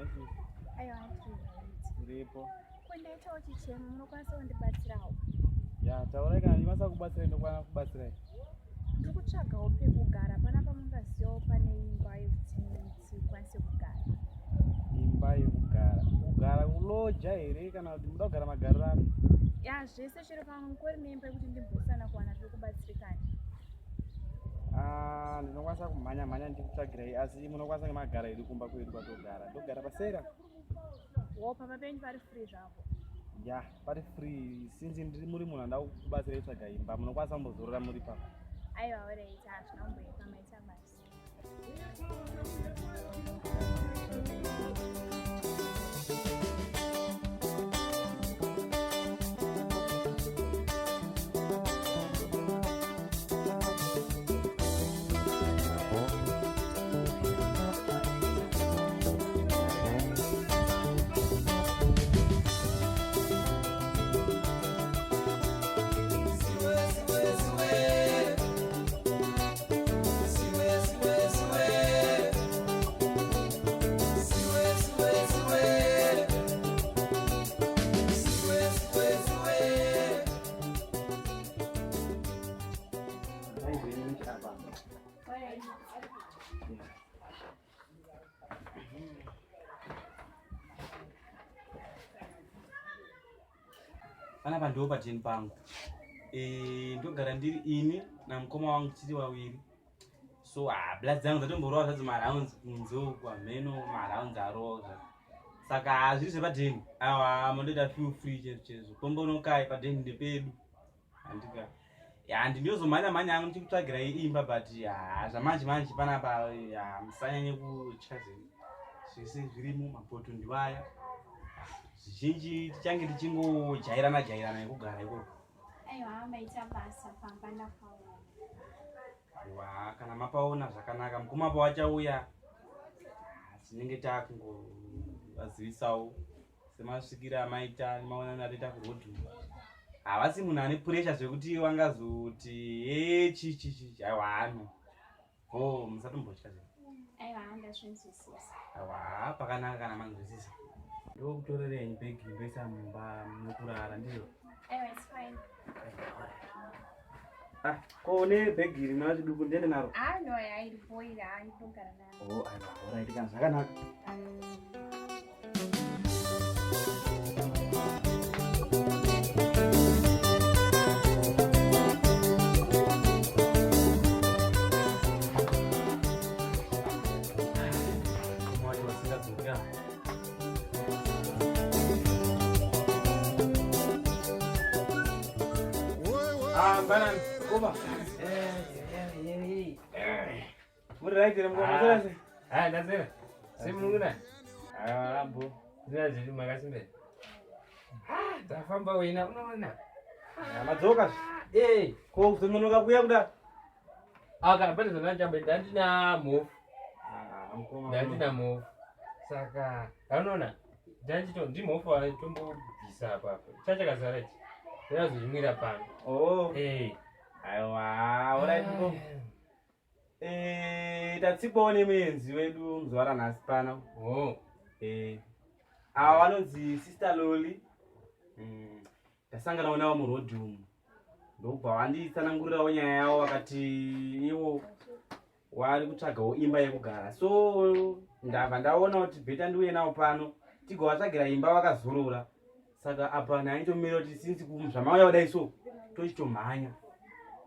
maisi. Aiwa Uripo. Kundaita uchichema munokwanisa kundibatsirawo. Ya, taura kana ndimasa kubatsira ndokwana kubatsira. Ndiri kutsvagawo pekugara panapa mungazivawo pane imba yekuti ikwanise kugara. Imba yekugara. Kugara kuloja here kana kuti muda kugara magariro ano? Ya, zvese chero kana kuri neimba yekuti ndimbosana kuwana pekubatsirikana. Ndinokwanisa kumhanya ndikutsvagirai asi munokwanisa nemagara edu kumba kwedu kwatogara. Ndogara pasera. Pamba penyu pari free zvapo. Ya, pari free since ndiri muri munhu andau kubatsirai tsvaga imba munokwanisa kumbozorora muri papa. Aiwa alright, hazvina kumboita maita basi. Panapa ndo pateni pangu. Ndogara ndiri ini namukoma wangu tiri wawiri. So blood dzangu dzatomborova zvadzo marounds kunze kwa meno marounds aroza. Saka zviri zvepadheni. Awa mondoda feel free chezo. Kombonokai padheni ndepedu. Andika. Ya ndinozomanya hangu ndichikutsvagira imba but zvamanje panapa musanyanye kutya zvinhu. Zvese zviri mumapoto ndiwaya. Zvizhinji tichange tichingojairana nekugara ikoko. Aiwa maita basa pamba ndapaona. Aiwa kana mapaona zvakanaka mukoma pawachauya tinenge takungovazivisawo semasvikira amaita nemaonano atoita kurodhu. Havasi munhu ane pressure zvekuti wangazoti chichi aiwa ano. Musatombotya zvino. Aiwa ndazvinzwisisa. Aiwa pakanaka kana manzwisisa. Ndokutorerei bhegi ndoisa mumba mukurara ndizvo. Aiwa it's fine. Kone bhegi rina chiduku ndiende naro. No yairipoira andogara naro. Aiwa alright kana zvakanaka. Banan, oba. Muri right remukoma sese? Ndazera. Simunguna. Ambo. Ndaziri makasimbe. Tafamba wena unoona. Madzoka. Ko kunonoka kuya kuda. Bado zvanjamba ndandina move. Ndandina move. Saka, unoona. Ndandito ndimofa watombobvisa apapo. Chachakazara ichi. Ndazozvimwira pano. Aiwa, alright bro. Tatsipawo nemuenzi wedu zuva ranhasi pano. Ava vanonzi Sister Loli. Tasanganawo navo murodhi umu. Ndobva vanditsanangurirawo nyaya yavo vakati ivo vari kutsvagawo imba yekugara. So ndabva ndaona kuti bheta ndiuye navo pano tigovatsvagira imba vakazorora. Saka apa naitomira kuti since zvamauya kudai so tochitomhanya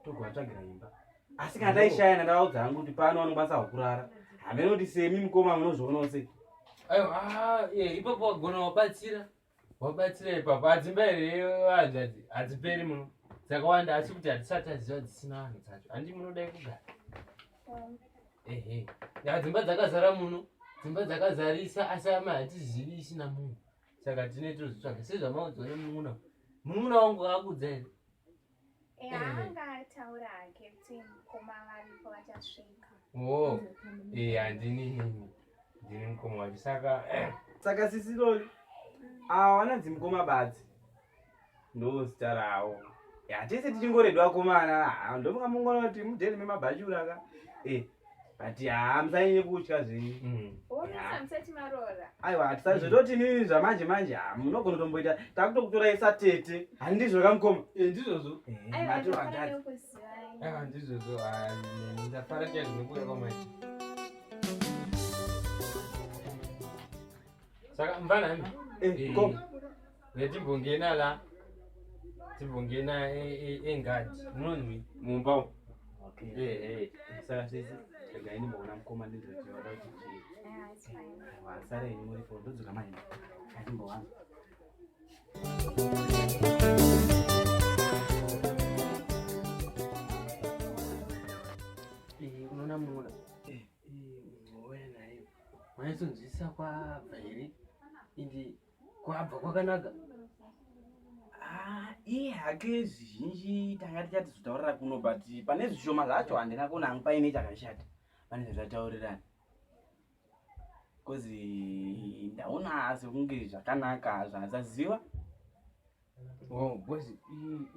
togovatsvagira imba. Asi kana taishaya ndavaudza hangu kuti pano vanokwanisa kurara. Hamene kuti semi mukoma munozvionawo sei. Ipapo wagona wabatsira ipapo adzimba here hadziperi muno dzakawanda asi kuti hatisati aziva dzisina vanhu dzacho handi munodai kugara. Dzimba dzakazara muno, dzimba dzakazarisa asi ama hatizivi isina munhu. Saka tine tozvitsvaga sezvamaudzwa nemunun'una wangu akudza here. Anga ataura hake kuti mukoma varipo vachasvika. Handini mukoma wacho saka Sisi Loli ava vanonzi mukoma badzi ndo zita ravo. Tese tichingoredwa vakomana ndomungamungoona kuti mudheni memabhachura ka But hamsanyanye kutya zvinhu. Womisa musati marora. Aiwa hatisazototi nini zvamanje manje munogona kutomboita takutokutorai satete handizvo kamukoma ndizvozvo Aiwa matova ndinofanira ngati kuzivai. ndizvozvo ndafara chaizvo nekuuya kwamaita saka mvanami timbongena la timbongena engadhi munonzwi mumba umu saka sisi regai ndimboona mukoma ndizvotivada kuti It's fine. wasara ini muripo ndodzoka maini atimbowana unoona munoda mwoya naye maisonzwisa kwabva here indi kwabva kwakanaka iye hake zvizhinji tanga tichatizotaurira kuno but pane zvishoma zvacho handina kuona hangu paine chakashata pane zvazvataurirana kozi ndaona sekunge zvakanaka zvasaziva bhozi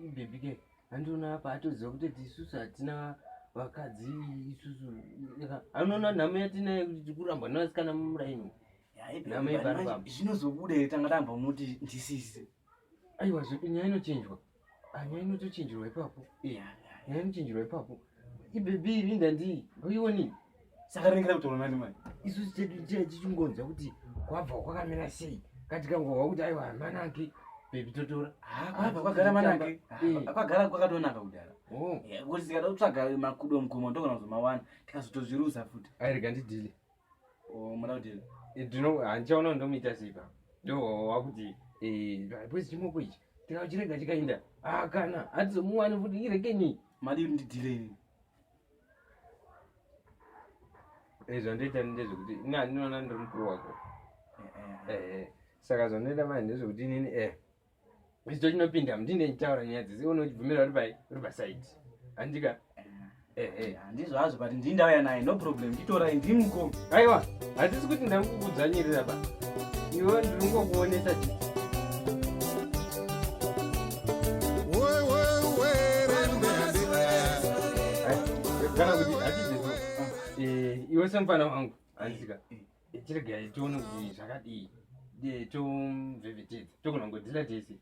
ibhebi ke handiona apa atoziva kutoti isusu hatina vakadzi isusu anoona nhamo yatinaye kuti tikurambwa nevasikana mumuraini zvinozobuda here tanga tamba muti ndisisi aiwa nyaya inochinjwa nyaya inotochinjirwa ipapo nyaya inochinjirwa ipapo ibhebi iri ndandii uioni saka ringira kutoronani mai isusu chedu tichingonza kuti kwabva kwakamira sei katikangohwa kuti aiwa hamanake bhebi totora kwabva kwagara manake kwagara kwakatonaka kudara kuti tikada kutsvaga makudo mukoma ndogona kuzomawana tikazotozvirusa futi airega ndidhile muda kudhile handichaona ndomuita seipa ndohwawa kuti bwezi chimoko ichi tikachirega chikainda kana hatizomuwani futi irekeni madi kuti ndidhile ini zvandoita ndezvekuti ndinoona ndiri mukuru wako saka zvandoita manje ndezvekuti inini icho chinopinda mundine nchitaura nyaya dzese one uchibvumirwa uri pasaidi handika handizvo hazvo but ndindauya naye no problem nditorai ndiri mukoma aiwa hatisi kuti ndamukukudzvanyirira ba iwe ndiri ngokuonesa chii kana kuti hatizezo iwe semufana wangu handisika tirega tione kuti zvakadii tomvhevetedza togona ngodhila tese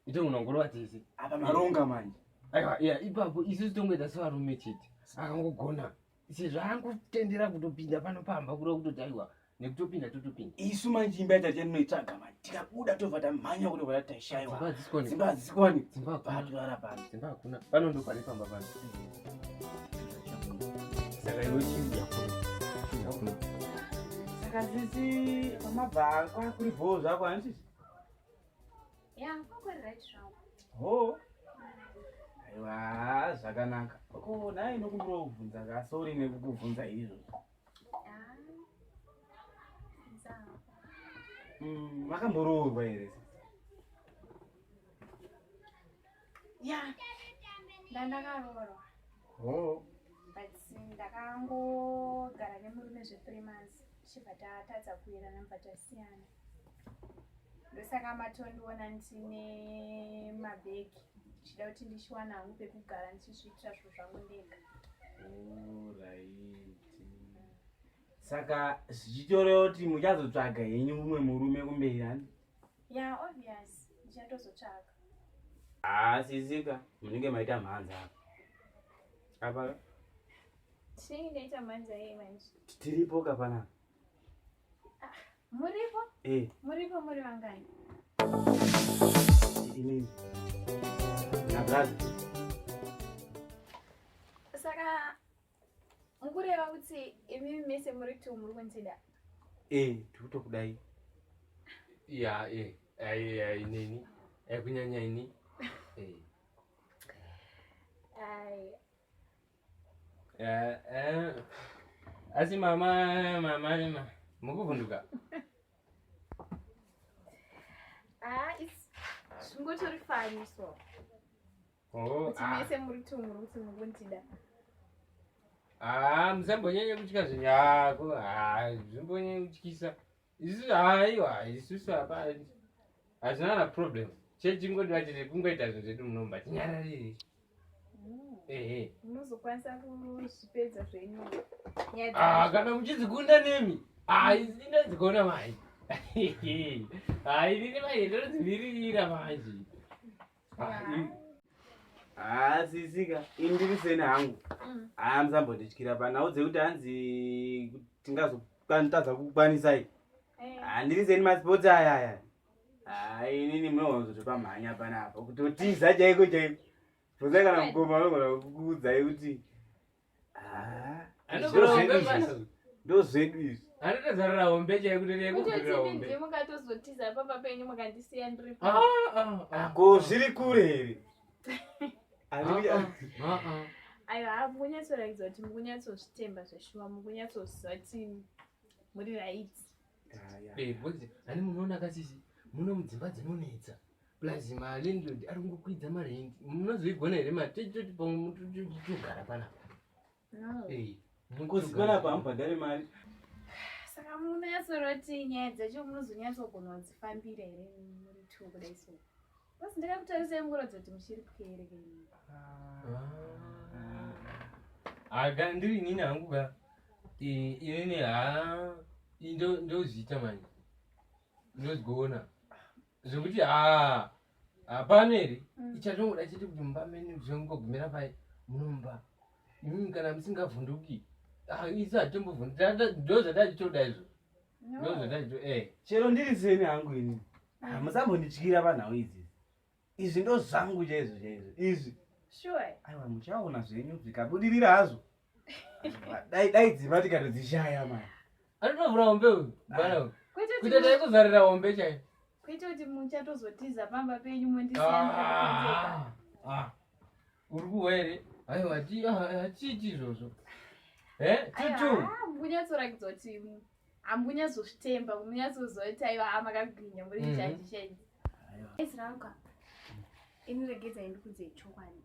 itogona ngorova tese apa maronga manje aiwa ipapo isusu tongoita sevarume chete akangogona sezvaangotendera kutopinda pano pamba kuda kutoti aiwa nekutopinda totopinda isu manje imba yacho chatinoitsvaga manje tikabuda tobva tamhanya kuti vada taishaiwa dzimba hadzikwani patorara pano dzimba hakuna pano ndo pane pamba pano saka iwe chiuya kuno saka sisi pamabva kwakuri bhoo zvako handisi kwakwari zvangu ho aiwa zvakanaka ko nai nokumbura kubvunza kasori nekukubvunza izvozvo makamboroorwa here ndandakaroorwa ho but ndakangogara nemurume zve3 months chibva tatadza kuirana mubva tasiyana ndosaka matondiona ndine mabhegi ndichida kuti ndichiwana hangu pekugara ndichisvitira zvinhu zvangu ndega right saka zvichitoreva kuti muchazotsvaga henyu mumwe murume kumberi handi obvious ndichatozotsvaga sisika munenge maita mhanza apa tinenge ndaita mhanza yei manje tiripo kapanaka muripo muripo muri vangani inini nabraza saka mukureva kuti imimi mese muri kuti muri kuntida tikutokudai inini kunyanya ini asi mama mukuvhunduka zvingotori faniso kuti mese muri kuti muri kuti muri kuntida musambonyanya kutya zvinhu yako zvimbonyanya kutyisa isusu aiwa isusu apa hazvina na problem chechingodiva chete kungoita zvinhu zvedu munomba tinyararire Munozokwanisa kuzvipedza zvenyu. Kana muchizikunda nemi. Ndinozikona manje. Ndine mai ndinodzivirira manje. Sisika indiriseni hangu. Musambondityira panhau dzekuti hanzi tingazotadza kukwanisai. Ndiriseni masipoti aya. Inini munozotopamhanya panapa kutotiza chaiko chaiko. Fuza kana mukoma vanogona kukuudzai kuti ndozvedu izvi. Anotozarira hombe chaiko nekuvhurira hombe. Kuti mukatozotiza pamba penyu mukandisiya ndiri. Ko zviri kure here? Aiwa, mukunyatsoratidza kuti mukunyatsozvitemba zveshuwa, mukunyatsoziva kuti muri right. Bhodzi, ani munoona kasisi, muno mudzimba dzinonetsa. Plus malandlord ari kungokwidza marendi. Munozoigona here matechoti pamwe togara panapa. Mukozikana pamubhadhare mari. Saka munonyatsoroti nyaya dzacho munozonyatsogona kudzifambira here muri two kudai so. Basi ndakakutarisai mukuratidza kuti muchiri kukereke. Kana ndiri inini hangu ka inini ndozviita manje ndozvigoona zvokuti pano here ichatongoda chete kuti mumba mene zvongogumira pai munomba imimi kana musingavhunduki isi hatimbovhunduka ndozvatachitoda izvo ndozvatachito chero ndiriseni hangu inini musambondityira panhau idzi. Izvi ndo zvangu chaizvo chaizvo izvi. Sure. Aiwa muchaona zvenyu zvikabudirira hazvo. Dai dzimba tikatodzishaya mani. Anotovhura hombe uyu bwana kuita taikuzarira hombe chaiyo. Kuita kuti muchatozotiza pamba penyu mondisiya. Uri kuhwa here? Aiwa hatiiti izvozvo. Mukunyatsoratidza kuti hamunyatsozvitemba, munyatsoziva kuti aiwa makagwinya muri zhizhinji chaizvo. Ezirauka. Ini regedzai ndikuudzei chokwadi.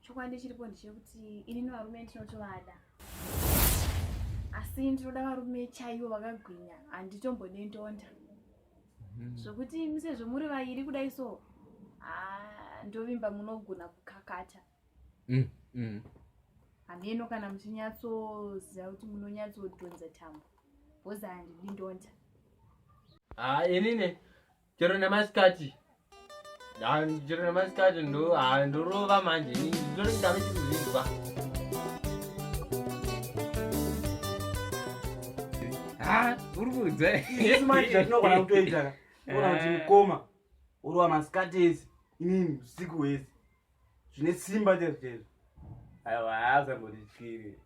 Chokwadi chiripo ndechekuti inini varume ndinotovada. Asi ndinoda varume chaivo vakagwinya, handitombode ndonda. Zvokuti sezvo muri vaviri kudai so, ndovimba munogona kukakata. Hameno kana muchinyatsoziva kuti munonyatsodhonza tambo. Bhoza handidi ndonda. Inini chero nemasikati. Chero nemasikati ndorova manje ndori ndave chikuzvinzwa. Uri kudza isi manje zvatinogona kutoita kuona kuti mukoma uri wamasikati ese inini usiku hwese zvine simba chaizvo chaizvo. Aiwa haazambondityiri.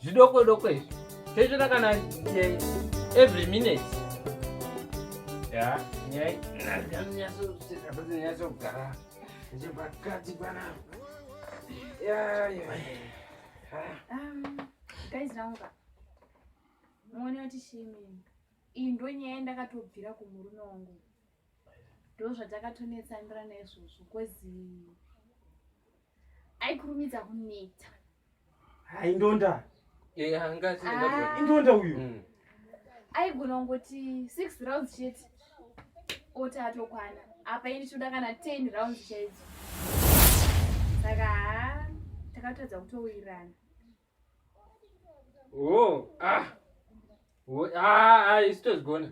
Zvidoko doko izvi toitora kana every minute. Nyai nyatsogara nechepakati panapa. Guys ranga. Muone kuti shimi. Iyi ndo nyaya ndakatobvira kumurume wangu. Ndo zvatakatonetsanira naizvozvo kozi aikurumidza kuneta. Indonda. Hangati indonda uyu. Aigona ngoti 6 rounds chete. Oti atokwana. Apa ini choda kana 10 rounds chete. Saka takatadza kutowirirana. Isi tozigona.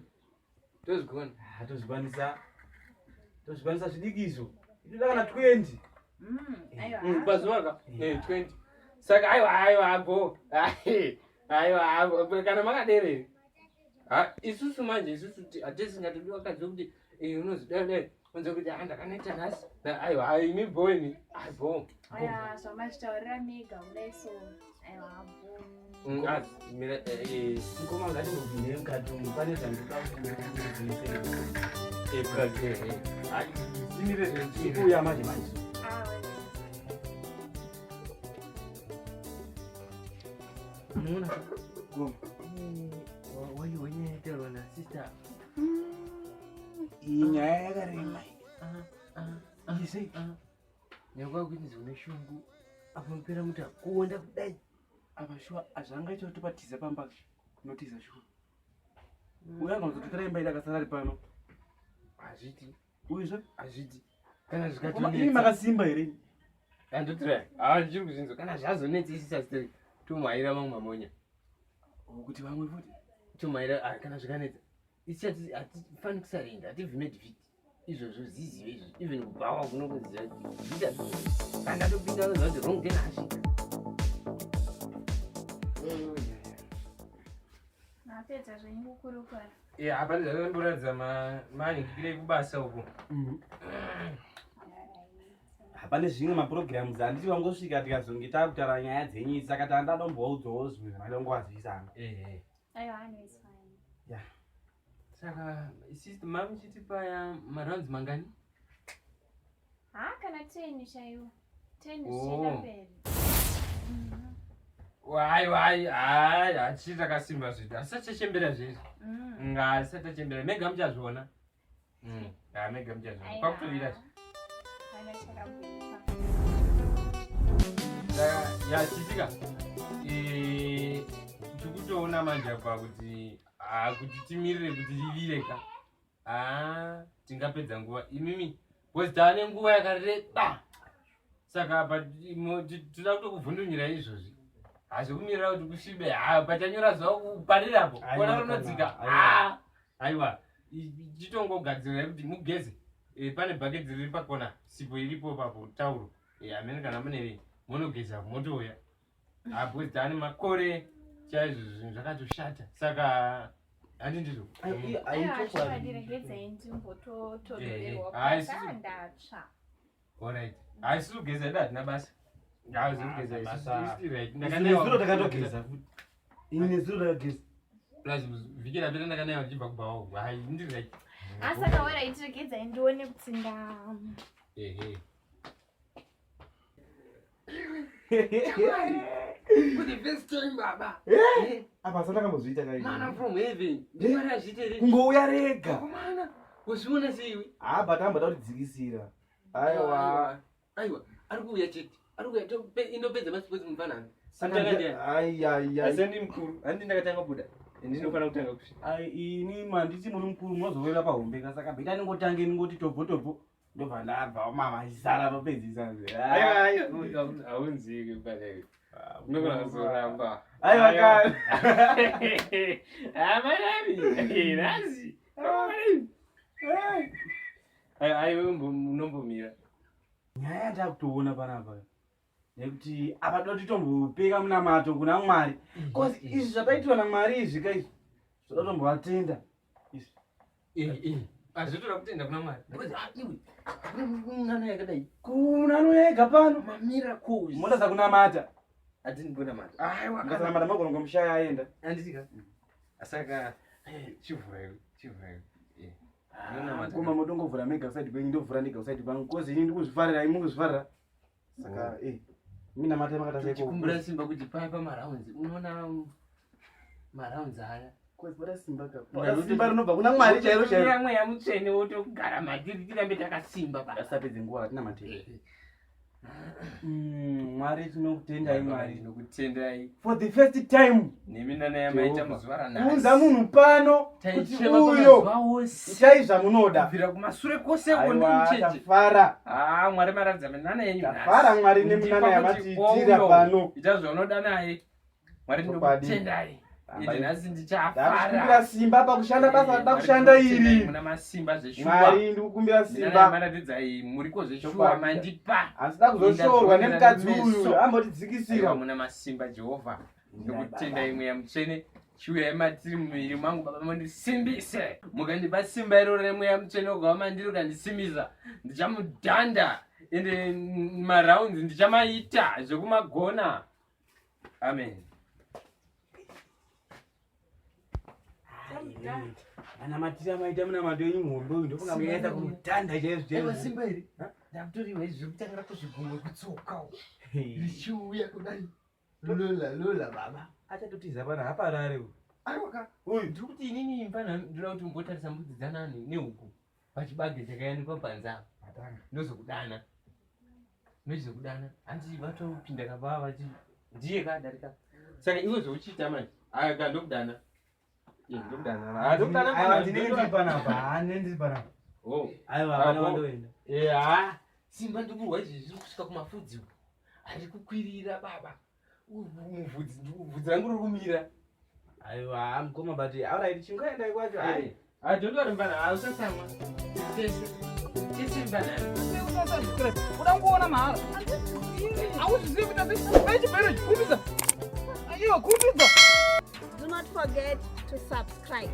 Tozvikwanisa zvidikizo. Itoda kana 20. Pazuva 20. Saka aiwa go. Aiwa kana makadere. Isusu manje isusu hatisingatodi wakadzi kuti unozidai unze kuti ndakaneta nhasi. Aiwa imi boy. Bo. Aya zvamazvitaurira mega kudai so. Aiwa bo. Mukoma ngati mubvine mukati pane zvandikasimire zvekuuya manje manje. Unoona wanyaiterwa nasista iyi nyaya yakarema ise nyakwakuti zone shungu apa mpera muti akuonda kudai apa shuwa hazvangaita kuti patiza pamba kunotiza shuwa uyangazototora imba ida kasara ari pano hazviti uyizvo hazviti kana ii makasimba here andotira ndiri kuzvinzwa kana zvazonetsi isisasitiri tomwaira mamwe mamonya kuti vamwe futi tomwaira kana zvikanetsa isati hatifani kusarinda hativhimedivhiti izvozvo zizive izvozvo even kubhawa kunokuziva zvita kandatopinda kuziva kuti wrong then asvika mapedza zvenyu kukurukura hapana zvakamboratidza maningikire kubasa uko hapane zvimwe mapurogiramu anditi vangosvika tikazonge takutaura nyaya dzenyu saka tandadomboudzawo zvimwe zvamada kungovazivisana aiwa anyways fine saka sister mamuchiti paya marounds mangani kana 10 chaiwo 10 zvichienda mberi wai hatichi takasimba zvito asachachembera zvezvo ngasatachembera mega muchazviona mega muchazviona kwakutovira chitika tikutoona manje apa kuti timirire kuti rivireka tingapedza nguva imimi bcause taane nguva yakareba saka apa toda kutokuvhundunyira izvozvi hazvikumirira kuti kusvibe pachanyora zuva kuparirapo kona runodzika aiwa chitongogadzira kuti mugeze pane bhakedzi riri pakona sipo iripo papo tauro amene kana mune munogeza motouya bcause taane makore chaizvo zvinhu zvakatoshata saka handi ndizvo aiwachivadirengedzai ndimbototodorerwa pakandatsva alright haisi kugeza ida hatina basa nezuro takatogeza vhiki rapera ndakanaiwa ndichibva kubvawo hai ndiri asaka waraitiregedzai ndione kutsinda for the first time baba apa sandakambozviita mana from heaven ndimara zvite kungouya rega mana uzviona seiwe but amboda kutidzikisira aiwa ari kuuya chete ari kuuya indopedza masipotsi mufanana asendi mukuru handi ndakatanga buda ndinofanira kutanga kusvika ini manditi muri mukuru munozowera pahombeka saka bheta ningotange ningoti tobho ndobva ndabva mamazara topedzisa haunziki padai unogona kuzoramba amarami nasi aiwe unombomira nyaya yatakutoona panapa nekuti apa toda kuti tombopeka munamato kuna mwari bcause izvi zvataitwa namwari izvi kaizvi zvoda tombovatenda azvitoda kutenda kuna mwari iwe kunano yakadai kunano yega pano mamiracles motaza kunamata hatinimbonamata ngasanamata magonongo mushaya aenda anditika saka chivhurayo kuma motongovhura mega usaidi kwenyu ndovhura ndega usaidi kwangu kozi ini ndikuzvifarira imunguzvifarira saka minamata makataikumbura simba kuti paya pamaraunds unoona maraunds aya simba rinobva kuna mwari chairo chairo mweya mutsvene wotogara matiri tirambe takasimba asapedze nguva hatina matiri mwari tinokutendai mwari tinokutendai for the first time nemi nana yamaita muzuva ranhasi kuunza munhu pano kuti uyo itai zvamunoda kubvira kumasure kwose kondimucheche tafara mwari maratidza menana yenyu tafara mwari nemunana yamatiitira pano ita zvaunoda naye mwari ndinokutendai ine nhasi ndichafara simba pakushanda basa rida kushanda iri muna masimba zveshuwa mwari ndikukumbira simba maratidzai muriko zveshuwa mandipa handida kuzoshorwa nemukadzi uyu ambotidzikisira muna masimba jehovha ndikutenda imwe yamutsvene chiuyai matiri mumuviri mangu baba mandisimbise mukandipa simba iroro remweya mutsvene ogava mandiri ukandisimbisa ndichamudhanda ende maraundi ndichamaita zvekumagona amen ana matira maita muna mato yenyu mhombe uyu ndofunga muyaenda kumutanda chaizvo simba iri ndakutoriwa izvi zvekutangira kuzvigumwe kutsoka richiuya kudai lola baba achatotiza pana haparare uyu ndiri kuti inini imba ndinoda kuti mbotarisa mbudzi dzanani nehuku pachibage chakayanikwa panza ndozokudana ndochizokudana handi vatopinda kapa vachi ndiye kadarika saka iwe zvouchiita manje aka ndokudana simba ndikurwa izvi zviri kusvika kumafudzi ari kukwirira baba. Muvudzi rangu riri kumira. Aiwa, mukoma but alright, chingoenda ikwacho. Hai. Don't mbana, ausasamwa. Tese mbana. Udangoona mahara. Auzivi kuti achipera chikumbisa. Aiwa, kumbisa. Do not forget to subscribe.